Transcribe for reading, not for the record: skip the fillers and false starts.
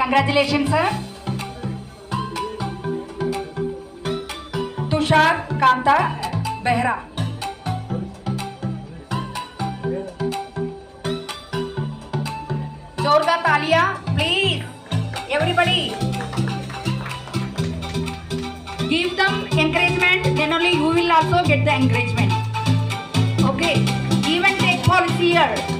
Congratulations, sir. Tushar Kanta Behra. जोरदार तालियां, please, everybody. Give them encouragement, then only you will also get the encouragement. Okay, give and take policy here.